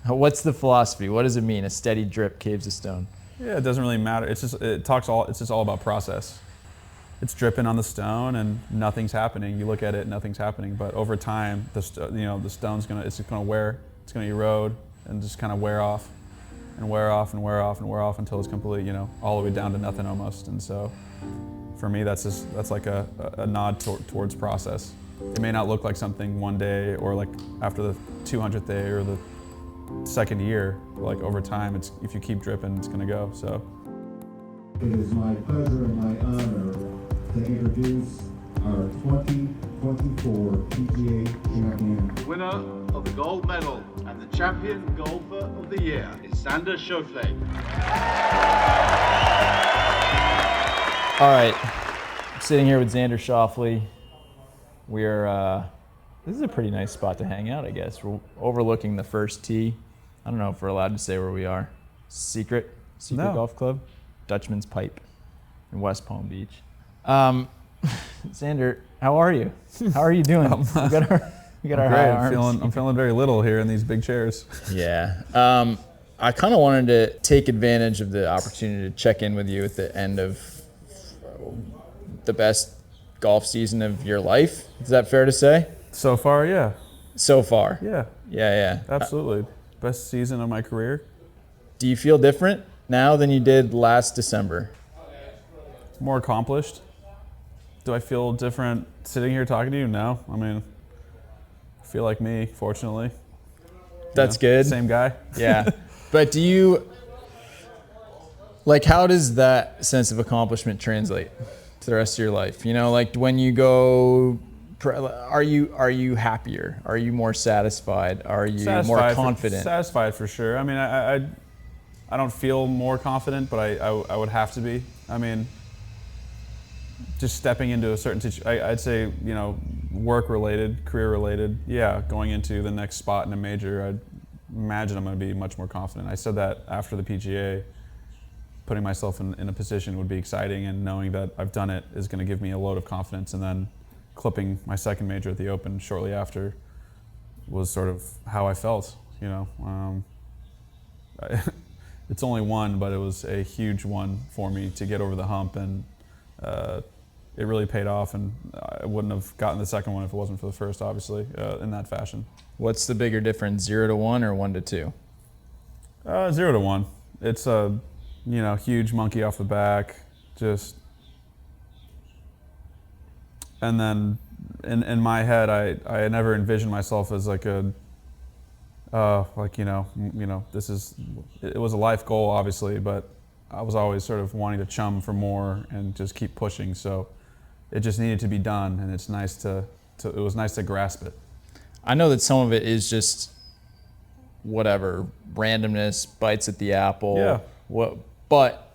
What's the philosophy? What does it mean? A steady drip caves a stone. Yeah, it doesn't really matter. It's just all about process. It's dripping on the stone and nothing's happening. You look at it, nothing's happening. But over time, the stone's gonna wear, it's gonna erode and just kind of wear off and wear off and wear off and wear off until it's complete, all the way down to nothing almost. And so, for me, that's like a nod towards process. It may not look like something one day or like after the 200th day or the second year, but like over time, if you keep dripping, it's gonna go. So. It is my pleasure and my honor to introduce our 2024 PGA champion. The winner of the gold medal and the champion golfer of the year is Xander Schauffele. All right, I'm sitting here with Xander Schauffele. This is a pretty nice spot to hang out, I guess. We're overlooking the first tee. I don't know if we're allowed to say where we are. Secret No. Golf Club, Dutchman's Pipe in West Palm Beach. Xander, how are you? How are you doing? We got our high arms. I'm feeling very little here in these big chairs. Yeah. I kind of wanted to take advantage of the opportunity to check in with you at the end of the best golf season of your life. Is that fair to say? So far, yeah. So far? Yeah. Yeah. Absolutely. Best season of my career. Do you feel different now than you did last December? More accomplished. Do I feel different sitting here talking to you? No. I mean, I feel like me, fortunately. That's good. Same guy. Yeah. But do you, how does that sense of accomplishment translate to the rest of your life? When you go, are you happier? Are you more satisfied? Are you more confident? Satisfied for sure. I mean, I don't feel more confident, but I would have to be. I mean, just stepping into a certain situation, I'd say, work-related, career-related, yeah, going into the next spot in a major, I'd imagine I'm going to be much more confident. I said that after the PGA. Putting myself in a position would be exciting, and knowing that I've done it is going to give me a load of confidence. And then clipping my second major at the Open shortly after was sort of how I felt, It's only one, but it was a huge one for me to get over the hump, and it really paid off, and I wouldn't have gotten the second one if it wasn't for the first, obviously, in that fashion. What's the bigger difference, 0 to 1 or 1 to 2? 0 to 1. It's a huge monkey off the back, and then in my head, I never envisioned myself as like it was a life goal, obviously, but I was always sort of wanting to chum for more and just keep pushing. So it just needed to be done, and it's nice it was nice to grasp it. I know that some of it is just whatever, randomness, bites at the apple. Yeah. But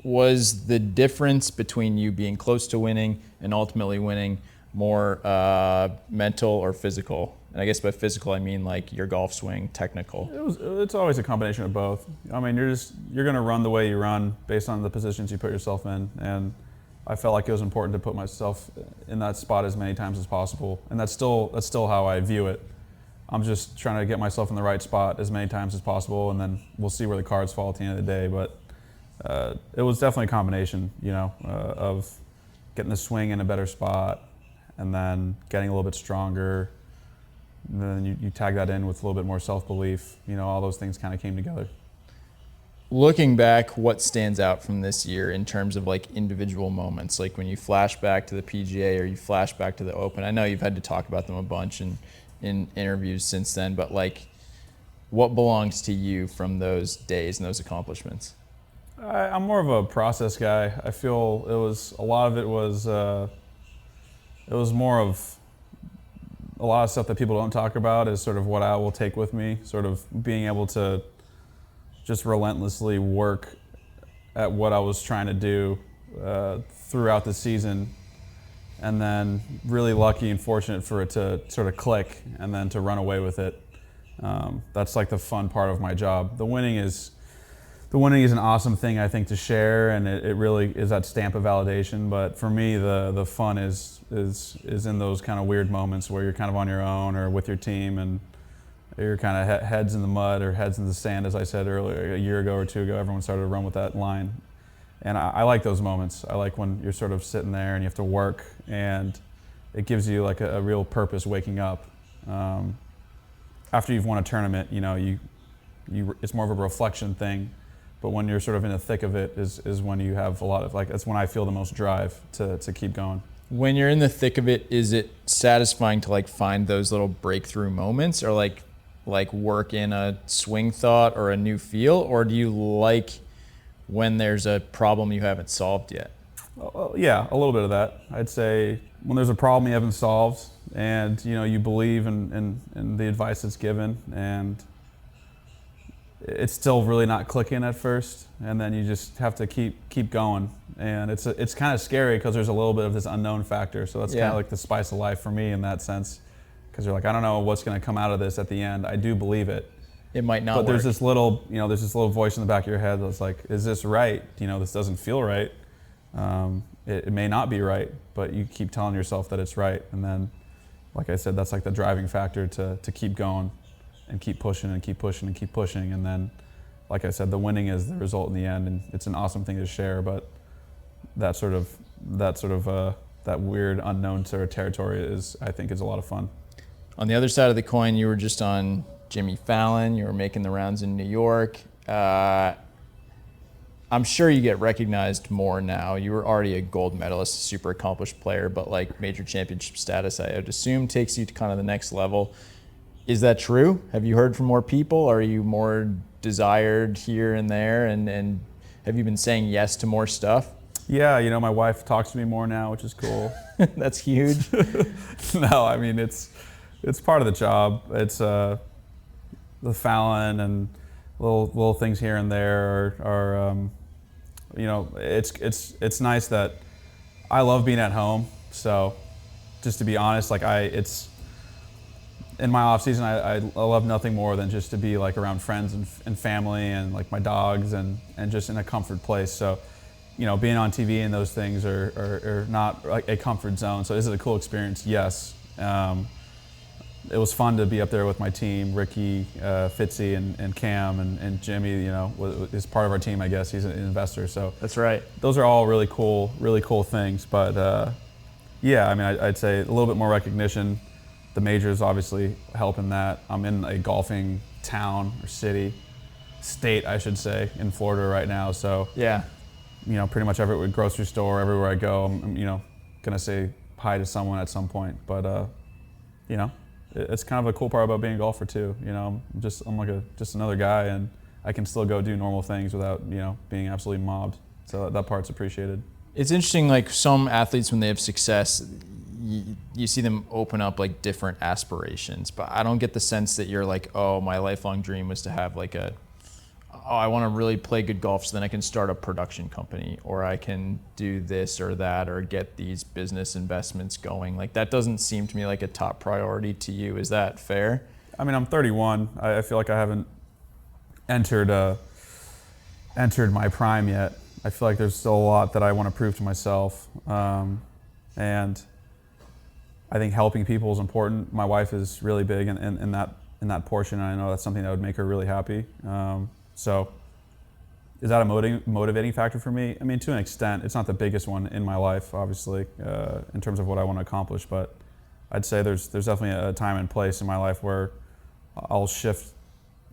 was the difference between you being close to winning and ultimately winning more mental or physical? And I guess by physical, I mean like your golf swing, technical. It's always a combination of both. I mean, you're going to run the way you run based on the positions you put yourself in, and I felt like it was important to put myself in that spot as many times as possible, and that's still how I view it. I'm just trying to get myself in the right spot as many times as possible, and then we'll see where the cards fall at the end of the day. But it was definitely a combination, of getting the swing in a better spot, and then getting a little bit stronger. And then you tag that in with a little bit more self-belief. All those things kind of came together. Looking back, what stands out from this year in terms of like individual moments? Like when you flash back to the PGA or you flash back to the Open. I know you've had to talk about them a bunch in interviews since then, but like, what belongs to you from those days and those accomplishments? I'm more of a process guy. I feel a lot of it was more of a lot of stuff that people don't talk about is sort of what I will take with me, sort of being able to just relentlessly work at what I was trying to do throughout the season, and then really lucky and fortunate for it to sort of click and then to run away with it. That's like the fun part of my job. The winning is an awesome thing, I think, to share, and it really is that stamp of validation. But for me, the fun is in those kind of weird moments where you're kind of on your own or with your team, and you're kind of heads in the mud or heads in the sand, as I said earlier, a year ago or two ago, everyone started to run with that line. And I like those moments. I like when you're sort of sitting there and you have to work, and it gives you like a real purpose waking up. After you've won a tournament, it's more of a reflection thing. But when you're sort of in the thick of it is when you have a lot of, that's when I feel the most drive to keep going. When you're in the thick of it, is it satisfying to find those little breakthrough moments, or like work in a swing thought or a new feel, or do you like when there's a problem you haven't solved yet? Yeah, a little bit of that. I'd say when there's a problem you haven't solved, and you believe in the advice that's given, and it's still really not clicking at first, and then you just have to keep going. And it's kind of scary because there's a little bit of this unknown factor. So that's kind of like the spice of life for me in that sense, because you're like, I don't know what's going to come out of this at the end. I do believe it. It might not. But work. there's this little voice in the back of your head that's like, is this right? This doesn't feel right. It may not be right, but you keep telling yourself that it's right. And then, like I said, that's like the driving factor to keep going and keep pushing and keep pushing and keep pushing. And then, like I said, the winning is the result in the end, and it's an awesome thing to share. But that weird unknown sort of territory I think is a lot of fun. On the other side of the coin, you were just on Jimmy Fallon. You were making the rounds in New York. I'm sure you get recognized more now. You were already a gold medalist, a super accomplished player, but major championship status, I would assume, takes you to kind of the next level. Is that true? Have you heard from more people? Are you more desired here and there? And have you been saying yes to more stuff? Yeah, my wife talks to me more now, which is cool. That's huge. No, I mean, it's part of the job. It's the Fallon and little things here and there are it's nice that I love being at home. So just to be honest, it's in my off season, I love nothing more than just to be around friends and family and my dogs and just in a comfort place. So, being on TV and those things are not a comfort zone. So is it a cool experience? Yes. It was fun to be up there with my team, Ricky, Fitzy, and Cam, and Jimmy, is part of our team, I guess. He's an investor. So that's right. Those are all really cool things. But yeah, I mean, I'd say a little bit more recognition. The majors obviously help in that. I'm in a golfing town or state, I should say, in Florida right now. So yeah, pretty much every grocery store, everywhere I go, I'm gonna say hi to someone at some point. But it's kind of a cool part about being a golfer too. I'm just another guy, and I can still go do normal things without being absolutely mobbed. So that part's appreciated. It's interesting. Some athletes, when they have success, you see them open up different aspirations, but I don't get the sense that you're oh, my lifelong dream was to have I want to really play good golf so then I can start a production company, or I can do this or that, or get these business investments going. That doesn't seem to me like a top priority to you. Is that fair? I mean, I'm 31. I feel like I haven't entered my prime yet. I feel like there's still a lot that I want to prove to myself. And I think helping people is important. My wife is really big in that portion, and I know that's something that would make her really happy. So is that a motivating factor for me? I mean, to an extent. It's not the biggest one in my life, obviously, in terms of what I want to accomplish, but I'd say there's definitely a time and place in my life where I'll shift,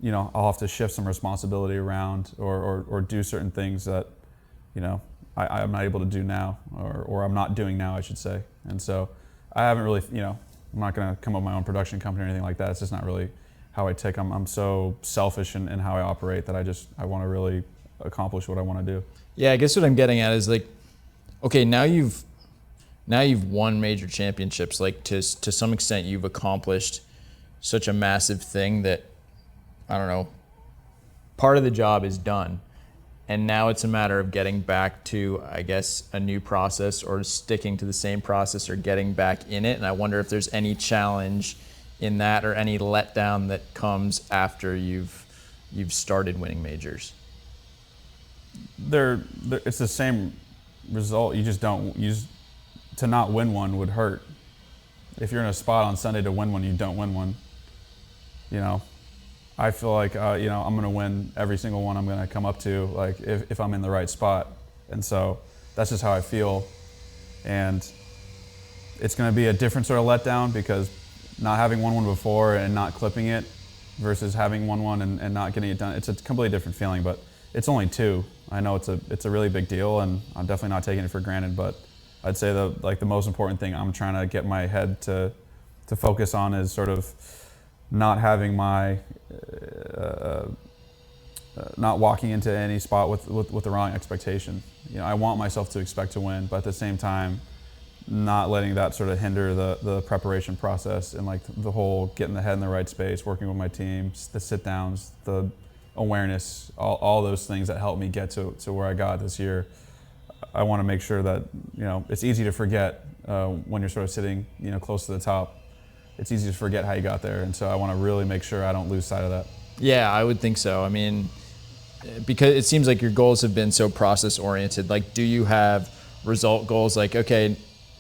I'll have to shift some responsibility around or do certain things that, I'm not able to do now, or I'm not doing now, I should say. And so I haven't really, I'm not going to come up with my own production company or anything like that. It's just not really how I tick. I'm so selfish in how I operate that I want to really accomplish what I want to do. Yeah, I guess what I'm getting at is okay, now you've won major championships. To some extent, you've accomplished such a massive thing that, I don't know, part of the job is done. And now it's a matter of getting back to, I guess, a new process, or sticking to the same process, or getting back in it. And I wonder if there's any challenge in that, or any letdown that comes after you've started winning majors. It's the same result. You just don't to not win one would hurt. If you're in a spot on Sunday to win one, you don't win one. I feel like I'm going to win every single one I'm going to come up to, like if I'm in the right spot. And so that's just how I feel. And it's going to be a different sort of letdown because not having won one before and not clipping it versus having won one and not getting it done, it's a completely different feeling. But it's only 2. I know it's a really big deal, and I'm definitely not taking it for granted. But I'd say the most important thing I'm trying to get my head to focus on is sort of not having my not walking into any spot with the wrong expectation. I want myself to expect to win, but at the same time, not letting that sort of hinder the preparation process and like the whole getting the head in the right space, working with my team, the sit downs, the awareness, all those things that helped me get to where I got this year. I want to make sure that it's easy to forget when you're sort of sitting close to the top. It's easy to forget how you got there, and so I want to really make sure I don't lose sight of that. Yeah, I would think so. I mean, because it seems like your goals have been so process oriented. Like, do you have result goals? Like, okay,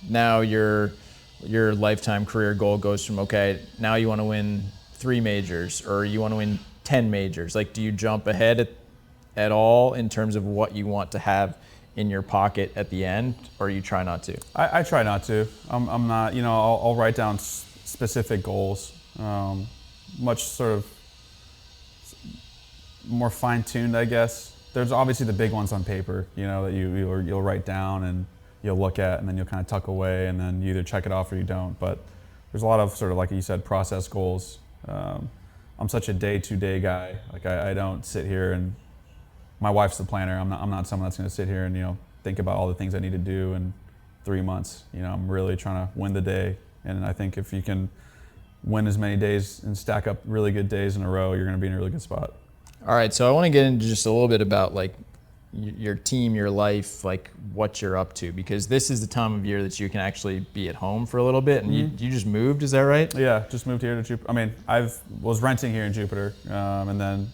now your lifetime career goal goes from, okay, now you want to win 3 majors or you want to win 10 majors. Like, do you jump ahead at all in terms of what you want to have in your pocket at the end, or you try not to? I try not to. I'm not, I'll write down specific goals, much sort of more fine-tuned, I guess. There's obviously the big ones on paper, that you'll write down and you'll look at, and then you'll kind of tuck away, and then you either check it off or you don't. But there's a lot of sort of, like you said, process goals. I'm such a day-to-day guy. Like I don't sit here and my wife's the planner. I'm not someone that's going to sit here and think about all the things I need to do in 3 months. I'm really trying to win the day, and I think if you can win as many days and stack up really good days in a row, you're going to be in a really good spot. All right, so I want to get into just a little bit about like your team, your life, like what you're up to, because this is the time of year that you can actually be at home for a little bit. And you just moved, is that right? Yeah, just moved here to Jupiter. I mean, was renting here in Jupiter, and then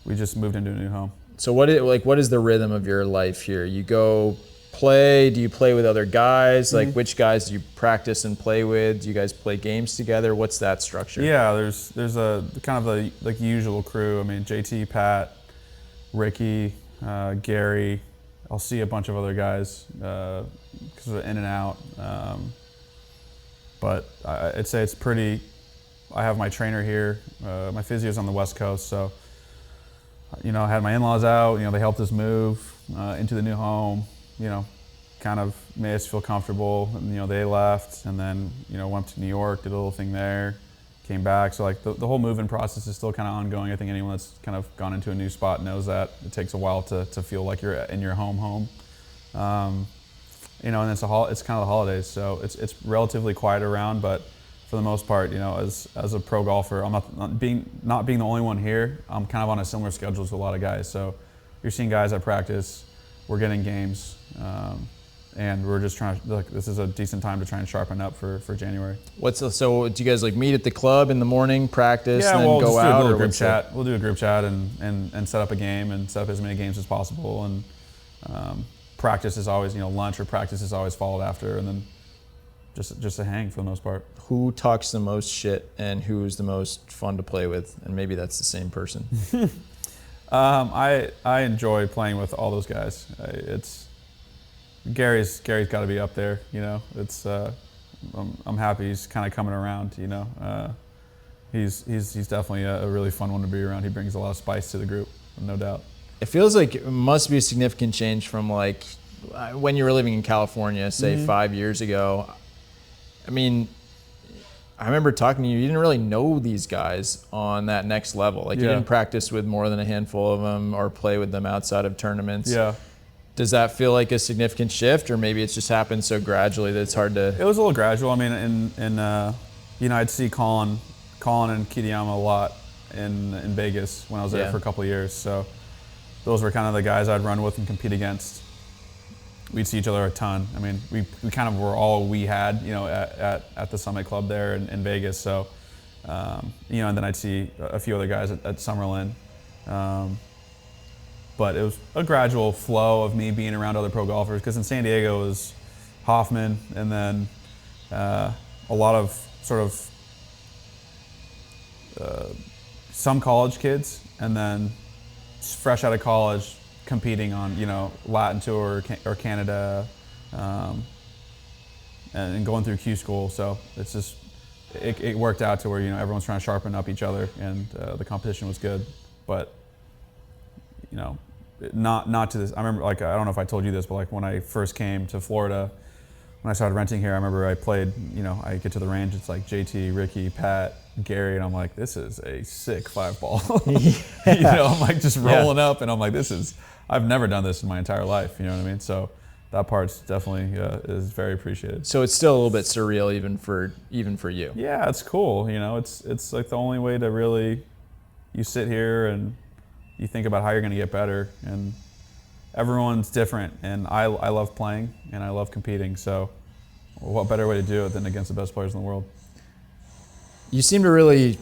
we just moved into a new home. So what is the rhythm of your life here? You go play, do you play with other guys? Like which guys do you practice and play with? Do you guys play games together? What's that structure? Yeah, there's a kind of the usual crew. I mean, JT, Pat, Ricky, Gary. I'll see a bunch of other guys because of in and out. But I'd say it's pretty. I have my trainer here. My physio's on the West Coast, so I had my in-laws out. They helped us move into the new home. Kind of made us feel comfortable. And, they left, and then went to New York, did a little thing there, came back. So like the whole moving process is still kind of ongoing. I think anyone that's kind of gone into a new spot knows that it takes a while to feel like you're in your home. And it's kind of the holidays, so it's relatively quiet around, but for the most part, as a pro golfer, I'm not being the only one here. I'm kind of on a similar schedule to a lot of guys. So you're seeing guys at practice, we're getting games, and we're just trying to, this is a decent time to try and sharpen up for January. So do you guys like meet at the club in the morning, practice, and then we'll go just out? Do a little group chat. We'll do a group chat and set up a game and set up as many games as possible. And practice is always, lunch or practice is always followed after, and then just a hang for the most part. Who talks the most shit and who's the most fun to play with? And maybe that's the same person. I enjoy playing with all those guys. Gary's got to be up there. It's I'm happy he's kind of coming around. He's definitely a really fun one to be around. He brings a lot of spice to the group, no doubt. It feels like it must be a significant change from like when you were living in California, say 5 years ago. I mean, I remember talking to you. You didn't really know these guys on that next level. Like you didn't practice with more than a handful of them or play with them outside of tournaments. Yeah. Does that feel like a significant shift, or maybe it's just happened so gradually that it's hard to? It was a little gradual. I mean, I'd see Colin and Kitayama a lot in Vegas when I was there for a couple of years. So those were kind of the guys I'd run with and compete against. We'd see each other a ton. I mean, we kind of were all we had, at the Summit Club there in Vegas. So, and then I'd see a few other guys at Summerlin. But it was a gradual flow of me being around other pro golfers, because in San Diego it was Hoffman, and then a lot of sort of some college kids, and then fresh out of college competing on, Latin Tour or Canada, and going through Q school. So it's just, it worked out to where, everyone's trying to sharpen up each other, and the competition was good. But, not to this. I remember, I don't know if I told you this, but when I first came to Florida, when I started renting here, I remember I played, I get to the range, it's like JT, Ricky, Pat, Gary, and I'm like, this is a sick 5-ball. I'm just rolling up, and I'm like, I've never done this in my entire life, you know what I mean? So that part's definitely is very appreciated. So it's still a little bit surreal even for you. Yeah, it's cool, it's like the only way to really, you sit here and you think about how you're gonna get better, and everyone's different, and I love playing and I love competing, so what better way to do it than against the best players in the world? You seem to really,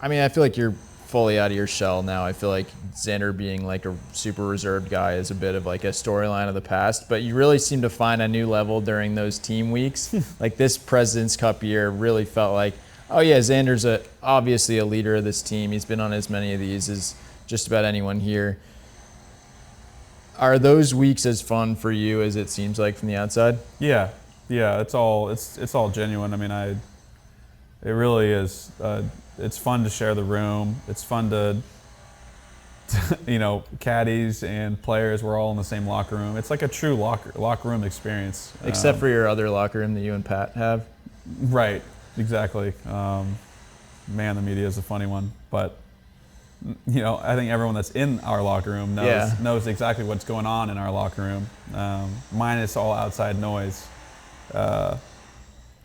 I feel like you're fully out of your shell now. I feel like Xander being like a super reserved guy is a bit of like a storyline of the past, but you really seem to find a new level during those team weeks. Like this President's Cup year really felt like, oh yeah, Xander's obviously a leader of this team. He's been on as many of these as just about anyone here. Are those weeks as fun for you as it seems like from the outside? Yeah, it's all genuine. It really is. It's fun to share the room. It's fun to caddies and players, we're all in the same locker room. It's like a true locker room experience. Except for your other locker room that you and Pat have. Right, exactly. Man, the media is a funny one, but I think everyone that's in our locker room knows exactly what's going on in our locker room. Minus all outside noise.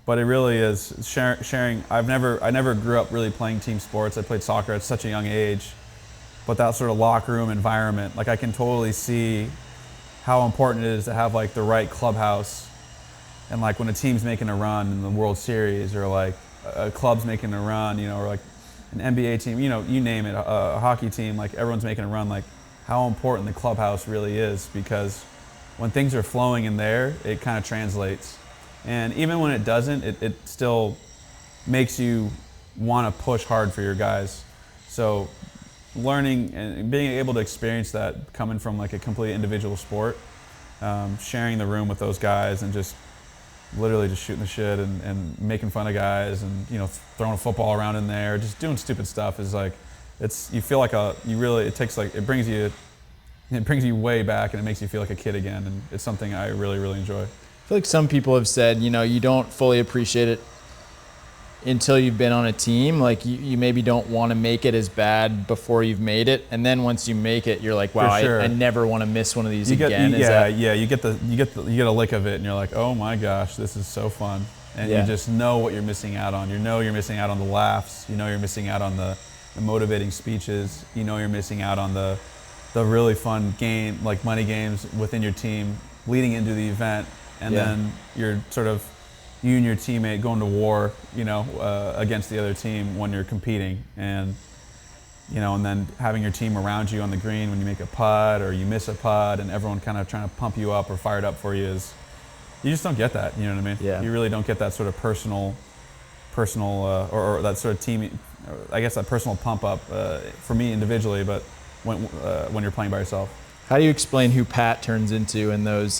But it really is sharing. I never grew up really playing team sports. I played soccer at such a young age, but that sort of locker room environment, I can totally see how important it is to have the right clubhouse, and when a team's making a run in the World Series, or a club's making a run, or an NBA team, you name it, a hockey team, everyone's making a run, how important the clubhouse really is, because when things are flowing in there, it kind of translates. And even when it doesn't, it still makes you want to push hard for your guys. So learning and being able to experience that coming from a complete individual sport, sharing the room with those guys and just literally just shooting the shit and making fun of guys and throwing a football around in there, just doing stupid stuff is you feel like it brings you way back, and it makes you feel like a kid again, and it's something I really, really enjoy. I feel like some people have said, you don't fully appreciate it until you've been on a team. You maybe don't want to make it as bad before you've made it, and then once you make it, you're like, wow, sure. I never want to miss one of these again. You get a lick of it, and you're like, oh my gosh, this is so fun, and you just know what you're missing out on. You're missing out on the laughs. You're missing out on the motivating speeches. You're missing out on the really fun game, money games within your team leading into the event. And then you're you and your teammate going to war, against the other team when you're competing. And, and then having your team around you on the green when you make a putt or you miss a putt, and everyone kind of trying to pump you up or fired up for you you just don't get that, you know what I mean? Yeah. You really don't get that sort of personal, or that sort of team, I guess that personal pump up for me individually, but when you're playing by yourself. How do you explain who Pat turns into in those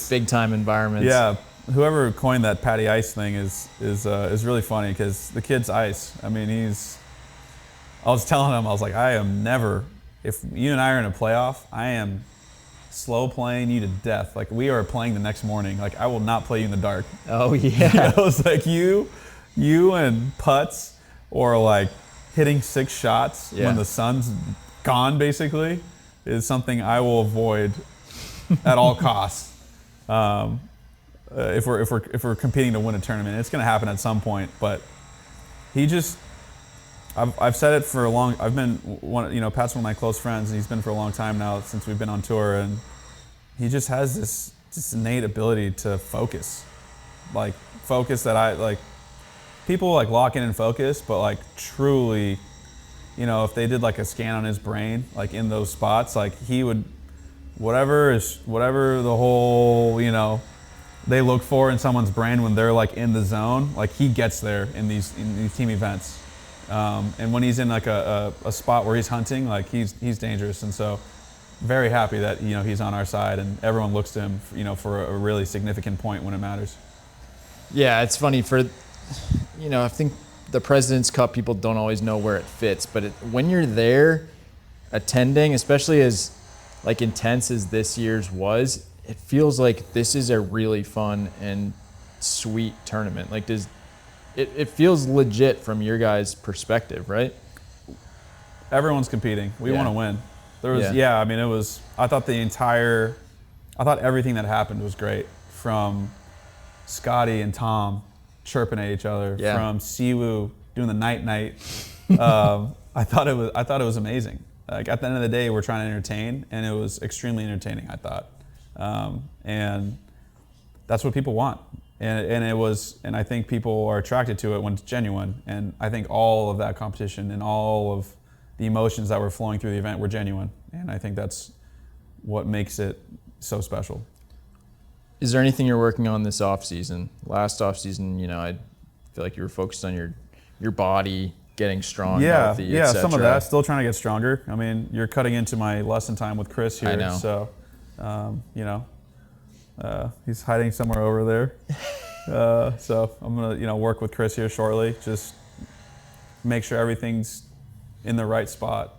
big time environments? Yeah, whoever coined that Patty Ice thing is really funny, because the kid's ice. I was telling him, I was like, I am never, if you and I are in a playoff, I am slow playing you to death. We are playing the next morning. I will not play you in the dark. Oh yeah. I was like, you and putts, or hitting 6 shots when the sun's gone, basically, is something I will avoid at all costs. If we're competing to win a tournament, it's going to happen at some point. But I've said it for a long. I've been Pat's one of my close friends, and he's been for a long time now since we've been on tour, and he just has this innate ability to focus, focus that people lock in and focus, but truly. If they did a scan on his brain, in those spots, he would, whatever the whole, they look for in someone's brain when they're in the zone, he gets there in these team events. And when he's in like a spot where he's hunting, like he's dangerous. And so very happy that, he's on our side and everyone looks to him, for a really significant point when it matters. Yeah, it's funny I think the President's Cup, people don't always know where it fits, but when you're there attending, especially as like intense as this year's was, it feels like this is a really fun and sweet tournament. Like it feels legit from your guys' perspective, right? Everyone's competing. We want to win. There was, I thought everything that happened was great. From Scotty and Tom chirping at each other, from Siwoo doing the night. I thought it was amazing. Like at the end of the day, we're trying to entertain, and it was extremely entertaining, I thought. And that's what people want. And I think people are attracted to it when it's genuine. And I think all of that competition and all of the emotions that were flowing through the event were genuine. And I think that's what makes it so special. Is there anything you're working on this off season? Last off season, I feel like you were focused on your body getting strong, healthy, et some of cetera. that. Still trying to get stronger. I mean, you're cutting into my lesson time with Chris here. I know. So, he's hiding somewhere over there. So I'm gonna, work with Chris here shortly. Just make sure everything's in the right spot.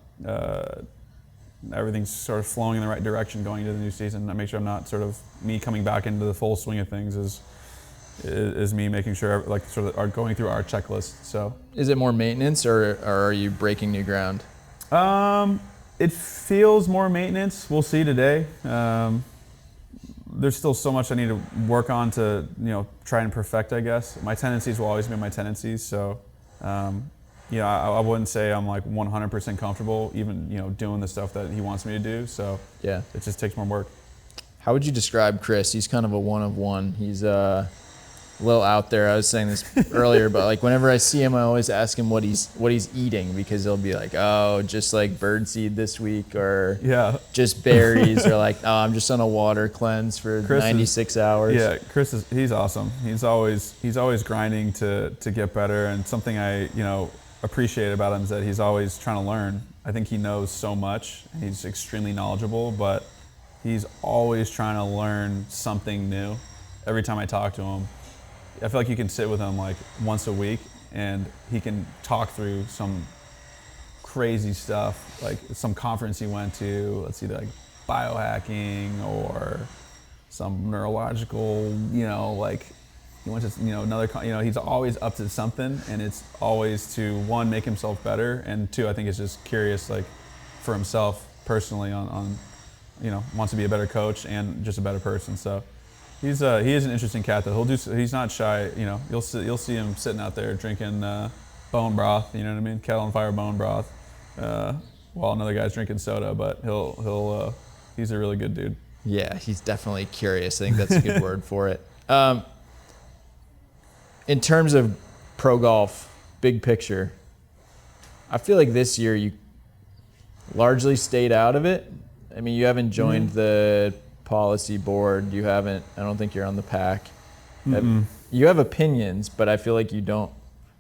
Everything's sort of flowing in the right direction going into the new season. I make sure I'm not sort of me coming back into the full swing of things is me making sure like sort of are going through our checklist. So is it more maintenance or are you breaking new ground? It feels more maintenance. We'll see today. There's still so much I need to work on to try and perfect, I guess. My tendencies will always be my tendencies. So I wouldn't say I'm like 100% comfortable even, doing the stuff that he wants me to do. So yeah, it just takes more work. How would you describe Chris? He's kind of a one of one. He's a little out there. I was saying this earlier, but like whenever I see him, I always ask him what he's eating, because he'll be like, oh, just like birdseed this week, or just berries, or like, oh, I'm just on a water cleanse for 96 hours. Yeah, he's awesome. He's always grinding to get better, and something I appreciate about him is that he's always trying to learn. I think he knows so much. He's extremely knowledgeable, but he's always trying to learn something new. Every time I talk to him, I feel like you can sit with him like once a week and he can talk through some crazy stuff, like some conference he went to, let's see, like biohacking or some neurological, like he went to, another, he's always up to something, and it's always to, one, make himself better, and two, I think it's just curious, like for himself personally on wants to be a better coach and just a better person. So he is an interesting cat that he's not shy. You'll see him sitting out there drinking bone broth. You know what I mean? Kettle on fire bone broth, while another guy's drinking soda. But he's a really good dude. Yeah, he's definitely curious. I think that's a good word for it. In terms of pro golf, big picture, I feel like this year you largely stayed out of it. I mean, you haven't joined the policy board. I don't think you're on the pack. You have opinions, but I feel like you kind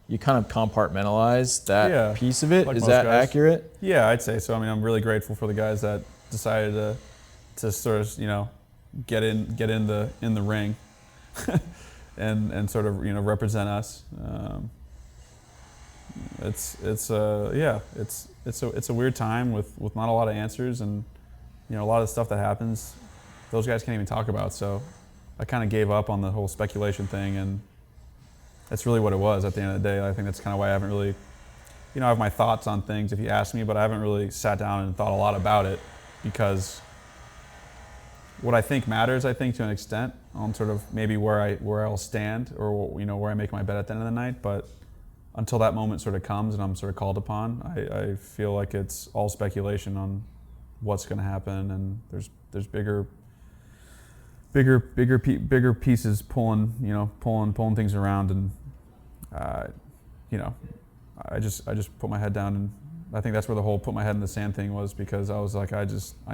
of compartmentalize that piece of it. Like Is that guys. accurate? Yeah, I'd say so. I mean, I'm really grateful for the guys that decided to sort of, get in the ring and sort of, represent us. It's a weird time with not a lot of answers, and a lot of the stuff that happens, those guys can't even talk about. So I kind of gave up on the whole speculation thing, and that's really what it was at the end of the day. I think that's kind of why I haven't really, I have my thoughts on things if you ask me, but I haven't really sat down and thought a lot about it, because what I think matters, I think, to an extent, on sort of maybe where I'll stand, or where I make my bed at the end of the night. But until that moment sort of comes and I'm sort of called upon, I feel like it's all speculation on what's going to happen, and there's bigger pieces pulling things around, and I just put my head down, and I think that's where the whole put my head in the sand thing was, because I was like, I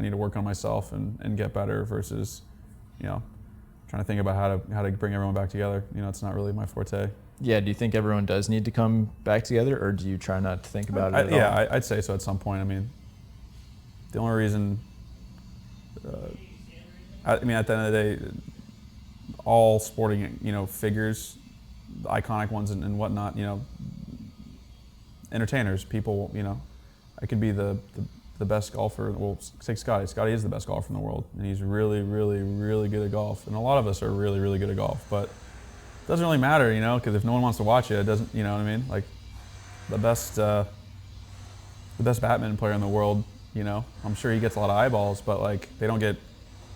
need to work on myself and get better, versus trying to think about how to bring everyone back together. You know, it's not really my forte. Yeah, do you think everyone does need to come back together, or do you try not to think about it at all? Yeah, I'd say so at some point. I mean, the only reason, at the end of the day, all sporting, you know, figures, the iconic ones and whatnot, you know, entertainers, people, you know, I could be the best golfer. Well, take Scotty. Scotty is the best golfer in the world, and he's really, really, really good at golf. And a lot of us are really, really good at golf, but it doesn't really matter, you know, because if no one wants to watch it, it doesn't, you know what I mean? Like, the best badminton player in the world, you know, I'm sure he gets a lot of eyeballs, but like, they don't get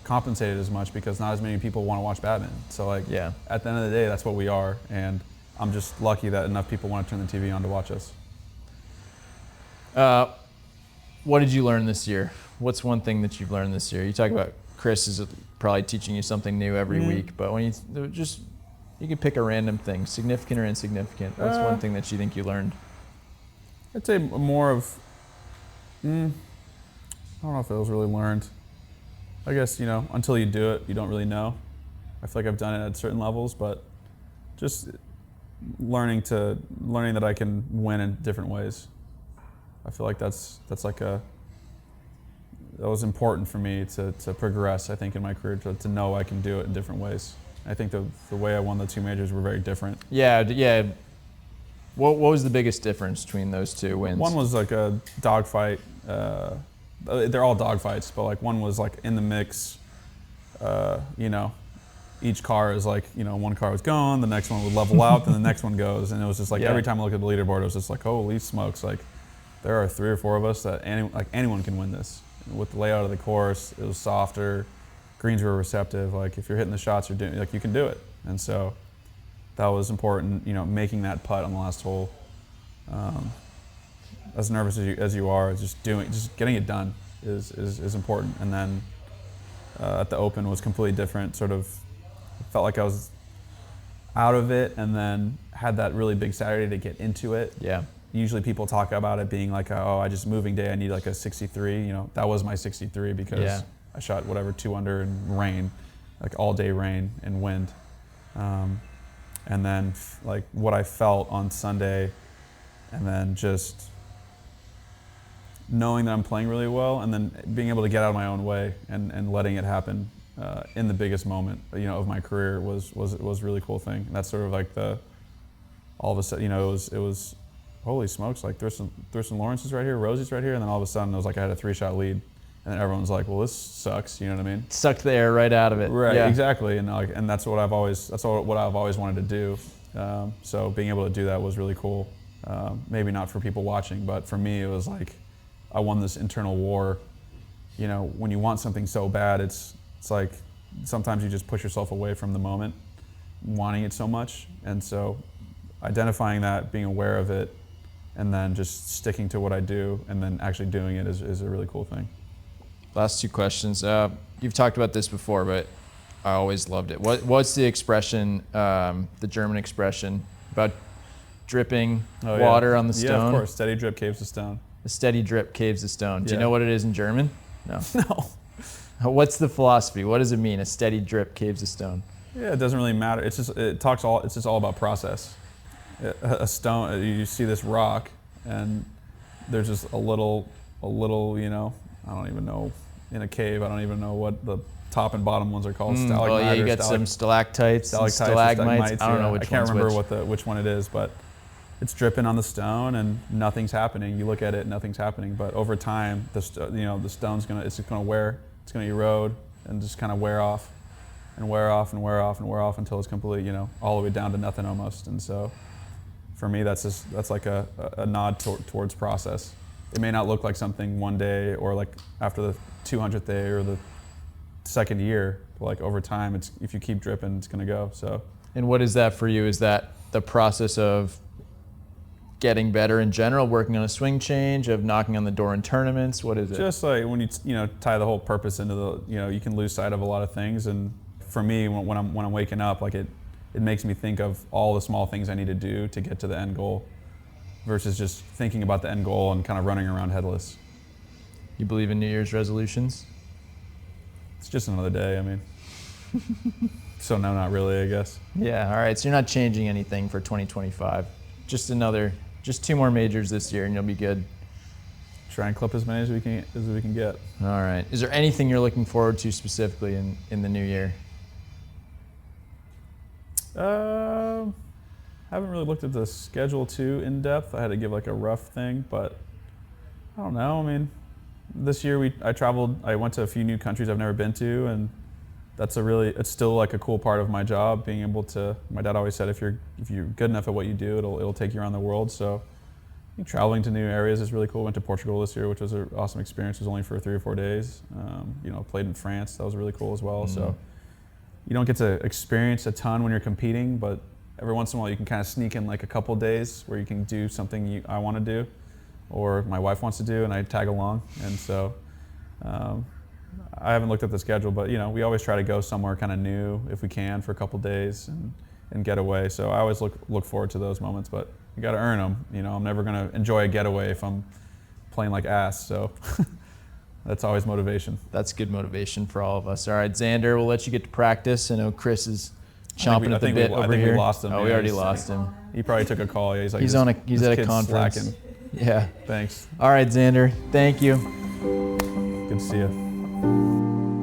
compensated as much because not as many people want to watch badminton. So like, Yeah. at the end of the day, that's what we are, and I'm just lucky that enough people want to turn the TV on to watch us. What did you learn this year? What's one thing that you've learned this year? You talk about Chris is probably teaching you something new every week, but when you could pick a random thing, significant or insignificant. What's one thing that you think you learned? I'd say more of, I don't know if it was really learned. I guess, you know, until you do it, you don't really know. I feel like I've done it at certain levels, but just learning that I can win in different ways. I feel like that was important for me to progress, I think, in my career, to know I can do it in different ways. I think the way I won the two majors were very different. Yeah. What was the biggest difference between those two wins? One was like a dogfight. They're all dogfights, but like one was like in the mix. You know, each car is like, you know, one car was going, the next one would level out, then the next one goes, and it was just like every time I look at the leaderboard, it was just like, holy smokes, like there are 3 or 4 of us that anyone can win this. With the layout of the course, it was softer, greens were receptive. Like if you're hitting the shots, you're doing, like you can do it, and so that was important. You know, making that putt on the last hole. As nervous as you are, just getting it done is important. And then at the Open was completely different. Sort of felt like I was out of it, and then had that really big Saturday to get into it. Yeah. Usually people talk about it being like, oh, I just moving day, I need like a 63. You know, that was my 63 because I shot whatever 2 under in rain, like all day rain and wind. And then like what I felt on Sunday, and then just knowing that I'm playing really well, and then being able to get out of my own way and letting it happen in the biggest moment, you know, of my career was a really cool thing. And that's sort of like all of a sudden, you know, it was holy smokes, like Thurston Lawrence is right here, Rosie's right here, and then all of a sudden it was like I had a 3-shot lead, and then everyone's like, well, this sucks, you know what I mean? Sucked the air right out of it. Right, yeah. exactly, and that's what I've always wanted to do. So being able to do that was really cool. Maybe not for people watching, but for me it was like I won this internal war. You know, when you want something so bad, it's like sometimes you just push yourself away from the moment, wanting it so much, and so identifying that, being aware of it, and then just sticking to what I do, and then actually doing it is a really cool thing. Last 2 questions. You've talked about this before, but I always loved it. What's the expression, the German expression about dripping water on the stone? Yeah, of course. Steady drip caves the stone. A steady drip caves the stone. Do you Yeah. know what it is in German? No. No. What's the philosophy? What does it mean? A steady drip caves the stone. Yeah, it doesn't really matter. It's just all about process. A stone, you see this rock, and there's just a little, you know, I don't even know, in a cave, I don't even know what the top and bottom ones are called. Oh yeah, you got some stalactites, and stalagmites. I don't know which I can't one's remember which one it is, but it's dripping on the stone and nothing's happening. You look at it, nothing's happening, but over time, the stone's gonna wear, it's gonna erode and just kind of wear off and wear off and wear off and wear off until it's complete, you know, all the way down to nothing almost. And so for me, that's like a nod towards process. It may not look like something one day or like after the 200th day or the second year, but like over time, if you keep dripping, it's gonna go. So. And what is that for you? Is that the process of getting better in general, working on a swing change, of knocking on the door in tournaments? What is it? Just like when you tie the whole purpose into you can lose sight of a lot of things. And for me, when I'm waking up, like it makes me think of all the small things I need to do to get to the end goal, versus just thinking about the end goal and kind of running around headless. You believe in New Year's resolutions? It's just another day. I mean, So no, not really, I guess. Yeah, all right. So you're not changing anything for 2025. Just 2 more majors this year, and you'll be good. Try and clip as many as we can get. All right. Is there anything you're looking forward to specifically in the new year? Haven't really looked at the schedule too in depth. I had to give like a rough thing, but I don't know. I mean, this year I traveled. I went to a few new countries I've never been to, and it's still like a cool part of my job, being able to. My dad always said if you're good enough at what you do, it'll take you around the world. So I think traveling to new areas is really cool. Went to Portugal this year, which was an awesome experience. It was only for 3 or 4 days. Played in France. That was really cool as well. Mm-hmm. So you don't get to experience a ton when you're competing, but every once in a while you can kind of sneak in like a couple days where you can do something I want to do, or my wife wants to do, and I tag along. And so I haven't looked at the schedule, but we always try to go somewhere kind of new if we can for a couple days and get away. So I always look forward to those moments, but you got to earn them. I'm never going to enjoy a getaway if I'm playing like ass. So that's always motivation. That's good motivation for all of us. All right, Xander, we'll let you get to practice. I know Chris is chomping at the bit over here. I think we lost him. Oh, we already lost him. He probably took a call. Yeah, he's like, he's at a conference. Slacking. Yeah. Thanks. All right, Xander. Thank you. Good to see you.